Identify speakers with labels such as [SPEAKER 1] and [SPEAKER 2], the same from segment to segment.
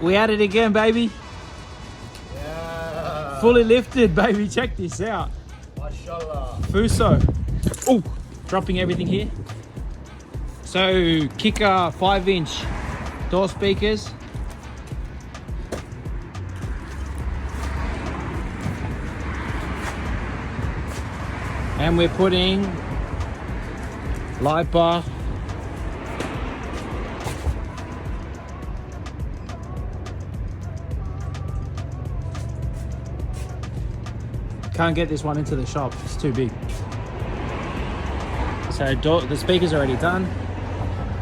[SPEAKER 1] We at it again, baby.
[SPEAKER 2] Yeah.
[SPEAKER 1] Fully lifted, baby. Check this out.
[SPEAKER 2] Mashallah.
[SPEAKER 1] Fuso. Oh, dropping everything here. So, kicker 5-inch door speakers. And we're putting light bar. Can't get this one into the shop, it's too big. So the speaker's already done.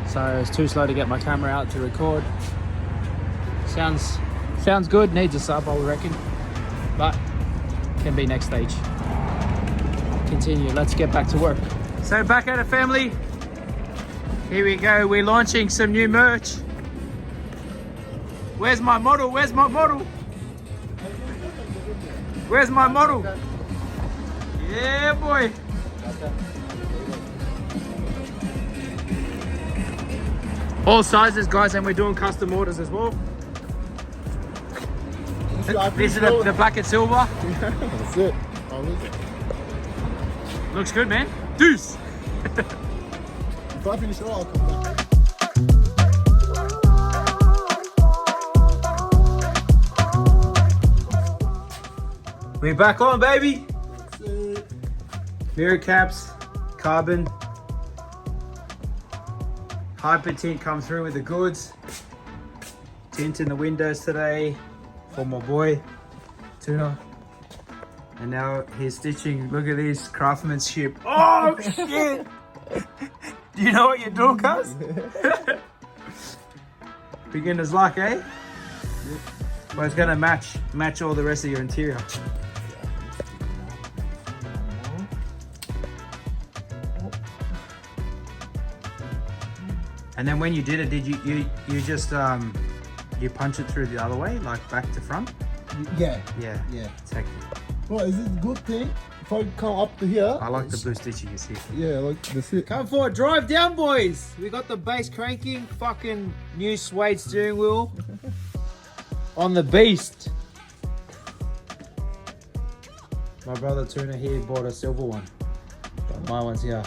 [SPEAKER 1] So it's too slow to get my camera out to record. Sounds good, needs a sub I reckon. But can be next stage. Continue, let's get back to work. So back at it, family. Here we go, we're launching some new merch. Where's my model? Where's my model? Where's my model? Yeah, boy. All sizes, guys, and we're doing custom orders as well. This is the black and silver.
[SPEAKER 2] That's it.
[SPEAKER 1] Looks good, man. Deuce.
[SPEAKER 2] If I finish all, I'll come back.
[SPEAKER 1] We're back on, baby.
[SPEAKER 2] That's it.
[SPEAKER 1] Mirror caps, carbon. Hyper tint come through with the goods. Tint in the windows today for my boy, Tuna. And now he's stitching. Look at this craftsmanship. Oh, shit. Do you know what you're doing, cuz? Beginner's luck, eh? Well, it's gonna match all the rest of your interior. And then when you did it, did you just you punch it through the other way, like back to front?
[SPEAKER 2] Yeah.
[SPEAKER 1] Yeah.
[SPEAKER 2] Yeah.
[SPEAKER 1] Exactly.
[SPEAKER 2] Well, is it a good thing if I come up to here?
[SPEAKER 1] I like the blue stitching you see.
[SPEAKER 2] Yeah, like that's it.
[SPEAKER 1] Come forward, drive down, boys. We got the bass cranking, fucking new suede steering wheel on the beast. My brother Tuna here bought a silver one, but my one's here.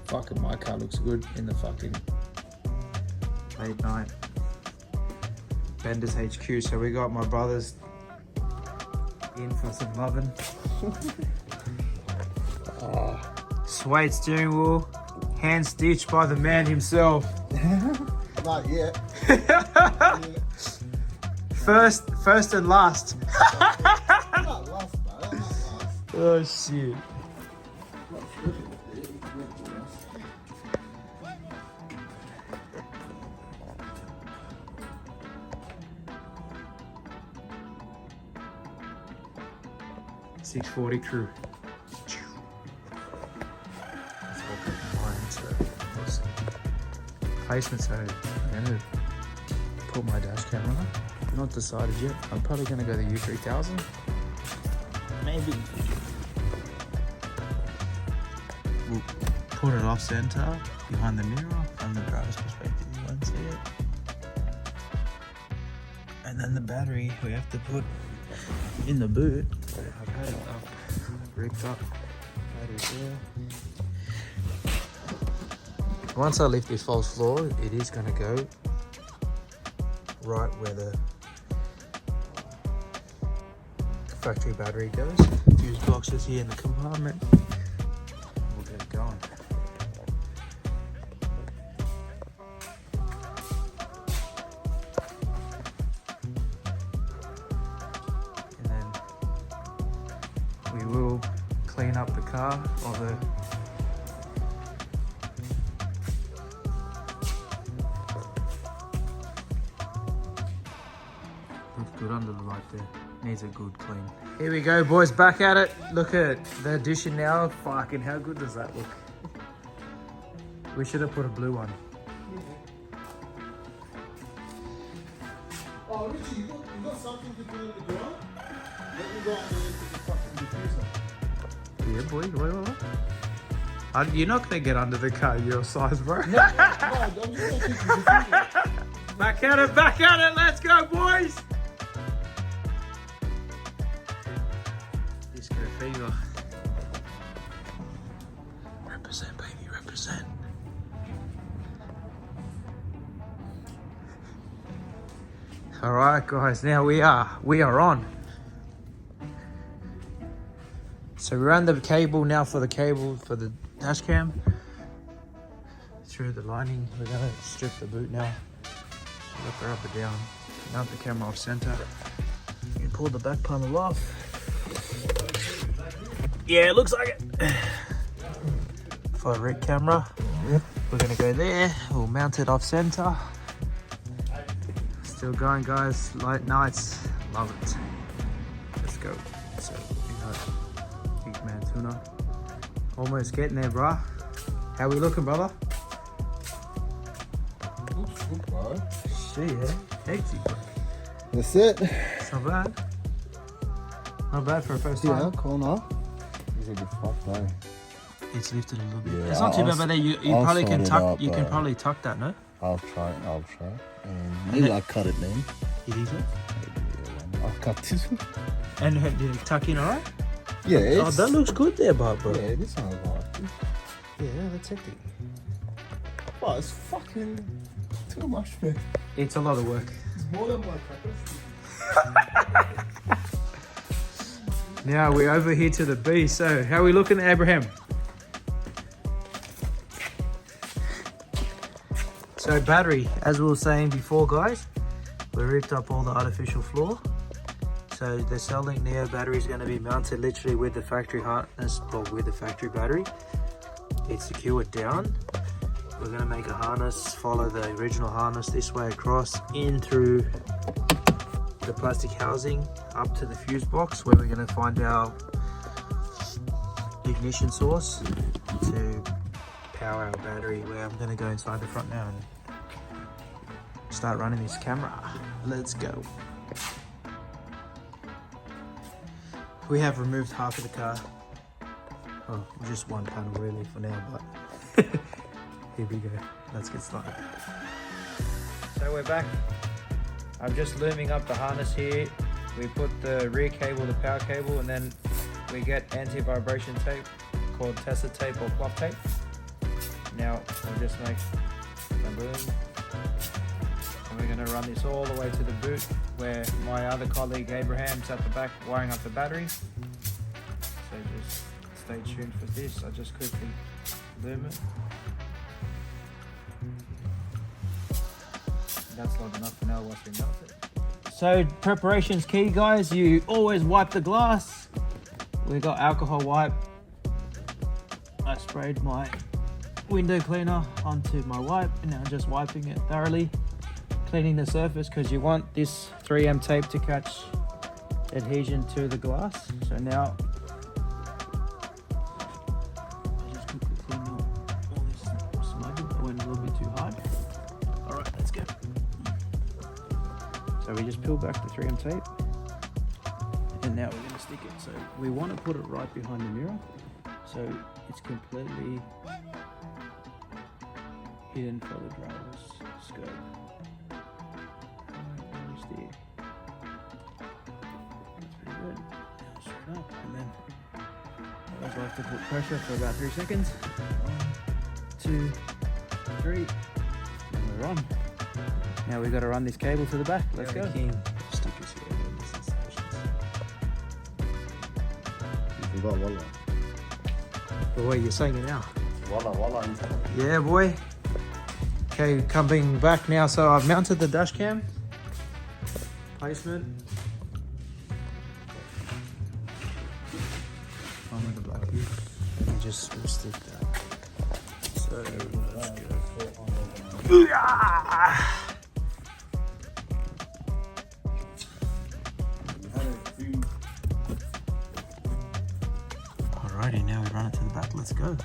[SPEAKER 1] Fucking my car looks good in the fucking late night. Bendas HQ. So we got my brothers in for some loving. Suede steering wheel, hand stitched by the man himself.
[SPEAKER 2] Not yet.
[SPEAKER 1] First and last.
[SPEAKER 2] Not last, man. Not last.
[SPEAKER 1] Oh shit. .640 crew. Placement, so I'm gonna put my dash camera. Not decided yet. I'm probably gonna go the U3000. Maybe. We'll put it off center behind the mirror from the driver's perspective. You won't see it. And then the battery we have to put in the boot. I've had it up, rigged up. Battery's there. Once I lift this false floor, it is going to go right where the factory battery goes. Fuse boxes here in the compartment. We'll get it going. And then we will clean up the car or the good under the light there. Needs a good clean. Here we go, boys, back at it. Look at the addition now. Fucking how good does that look? We should have put a blue one.
[SPEAKER 2] Oh, Richie, you got something to do in the ground? Let me go underneath the fucking diffuser.
[SPEAKER 1] Yeah, boy. What? You're not gonna get under the car, your size, bro.
[SPEAKER 2] No, I'm just gonna take the diffuser.
[SPEAKER 1] Back Back at it, let's go, boys! Disco fever. Represent, baby, represent. All right, guys, now we are on. So we ran the cable now for the dash cam. Through the lining, we're gonna strip the boot now. Flip her up and down. Mount the camera off center. You can pull the back panel off. Yeah, it looks like it. For a rig camera, we're gonna go there. We'll mount it off center. Still going, guys. Light nights, love it. Let's go. So we got big man tuna. Almost getting there, bruh. How we looking, brother?
[SPEAKER 2] Looks good, bro.
[SPEAKER 1] Shit, yeah. Hectic, bro.
[SPEAKER 2] That's it.
[SPEAKER 1] It's not bad. Not bad for a first time.
[SPEAKER 2] Yeah, corner. He's a good fuck, though.
[SPEAKER 1] It's lifted a little bit.
[SPEAKER 2] Yeah,
[SPEAKER 1] it's not too bad, but there you probably can tuck.
[SPEAKER 2] Up,
[SPEAKER 1] you can probably tuck that, no?
[SPEAKER 2] I'll try. And maybe I cut it then.
[SPEAKER 1] You think so?
[SPEAKER 2] Maybe I'll cut this one.
[SPEAKER 1] And did you tuck in alright?
[SPEAKER 2] Yeah, it's,
[SPEAKER 1] Oh, that looks good there, bro.
[SPEAKER 2] Yeah, this one's alright.
[SPEAKER 1] Yeah, that's hectic.
[SPEAKER 2] Oh, it's fucking too much, man.
[SPEAKER 1] It's a lot of work.
[SPEAKER 2] It's more than my crackers.
[SPEAKER 1] Now we're over here to the B. So how are we looking, Abraham? So battery, as we were saying before, guys, we ripped up all the artificial floor. So the Cellink Neo battery is going to be mounted literally with the factory harness, or with the factory battery. It's secured down. We're going to make a harness, follow the original harness this way across, in through the plastic housing, up to the fuse box, where we're going to find our ignition source to power our battery, where I'm going to go inside the front now and start running this camera. Let's go. We have removed half of the car. Oh, just one panel really for now, but here we go. Let's get started. So we're back. I'm just looming up the harness here. We put the rear cable, the power cable, and then we get anti-vibration tape called Tessa tape or cloth tape. Now we'll just make a boom. And we're going to run this all the way to the boot, where my other colleague Abraham's at the back wiring up the battery. So just stay tuned for this. I just quickly loom it. That's not enough for now once we melt it. So preparation's key, guys. You always wipe the glass. We got alcohol wipe. I sprayed my window cleaner onto my wipe, and now just wiping it thoroughly, cleaning the surface, because you want this 3M tape to catch adhesion to the glass. So now I just quickly clean up all this smudging that went a little bit too hard. All right, let's go. So we just peel back the 3M tape, and now we're going to stick it. So we want to put it right behind the mirror, so it's completely hidden for the driver's scope. Where's the... That's pretty good. Now straight up, and then I always like to put pressure for about 3 seconds. 1, 2, 3, and we're on. Now we've got to run this cable to the back. Let's go. Stickers here.
[SPEAKER 2] You forgot Walla.
[SPEAKER 1] Boy, you're saying it now.
[SPEAKER 2] Walla.
[SPEAKER 1] Yeah, boy. Okay, coming back now. So I've mounted the dash cam placement. I'm with the black here. Let me just stick that. So let's go. Alrighty, now we run it to the back. Let's go.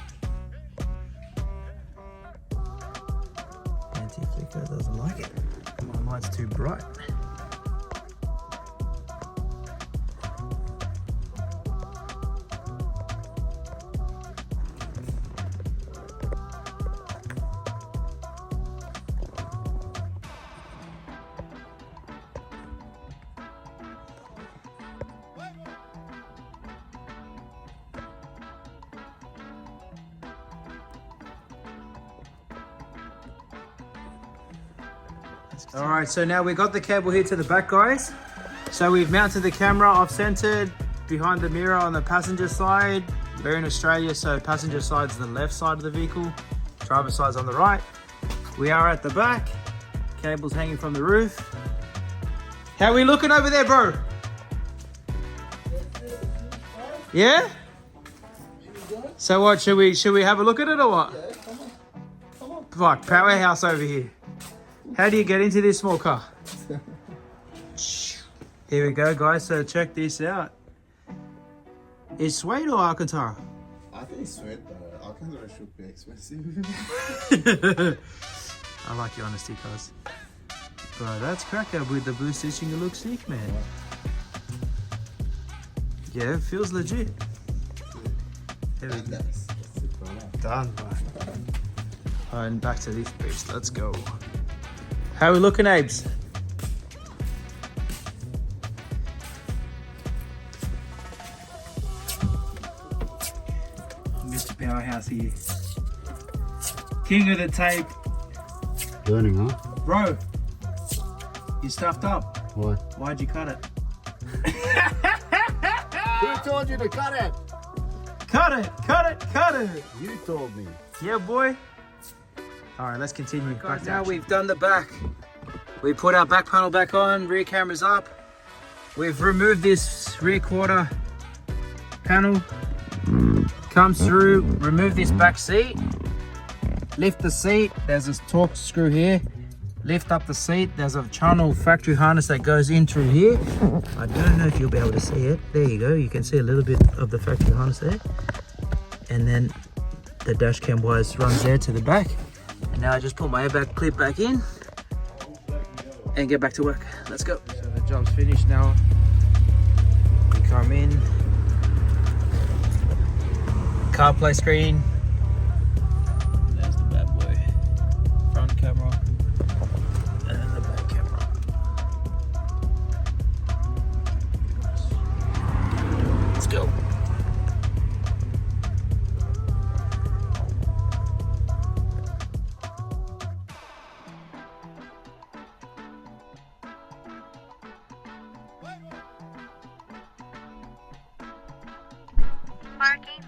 [SPEAKER 1] Anti-flicker doesn't like it. My light's too bright. All right, so now we got the cable here to the back, guys. So we've mounted the camera off-centered behind the mirror on the passenger side. We're in Australia, so passenger side's the left side of the vehicle, driver side's on the right. We are at the back, cables hanging from the roof. How are we looking over there, bro? Yeah? So what, should we have a look at it or what?
[SPEAKER 2] Yeah, come on.
[SPEAKER 1] Fuck, powerhouse over here. How do you get into this small car? Here we go, guys. So check this out. Is suede or Alcantara?
[SPEAKER 2] I think it's sweet, but Alcantara should be expensive.
[SPEAKER 1] I like your honesty, cuz. Bro, that's cracker with the blue stitching. It looks sick, man. Yeah, it feels legit. Here we go. Done, man. And back to this beast. Let's go. How are we looking, Abes? Mr. Powerhouse here. King of the tape.
[SPEAKER 3] Burning, huh?
[SPEAKER 1] Bro, you stuffed up.
[SPEAKER 3] Why?
[SPEAKER 1] Why'd you cut it?
[SPEAKER 3] Who told you to cut it?
[SPEAKER 1] Cut it, cut it, cut it.
[SPEAKER 3] You told me.
[SPEAKER 1] Yeah, boy. All right, let's continue. Guys, now we've done the back. We put our back panel back on, rear camera's up. We've removed this rear quarter panel. Comes through, remove this back seat. Lift the seat, there's this torque screw here. Lift up the seat, there's a channel factory harness that goes in through here. I don't know if you'll be able to see it. There you go, you can see a little bit of the factory harness there. And then the dash cam wires runs there to the back. And now I just put my airbag clip back in and get back to work. Let's go. So the job's finished now. We come in. CarPlay screen. There's the bad boy. Front camera. And then the back camera. Let's go.
[SPEAKER 4] Parking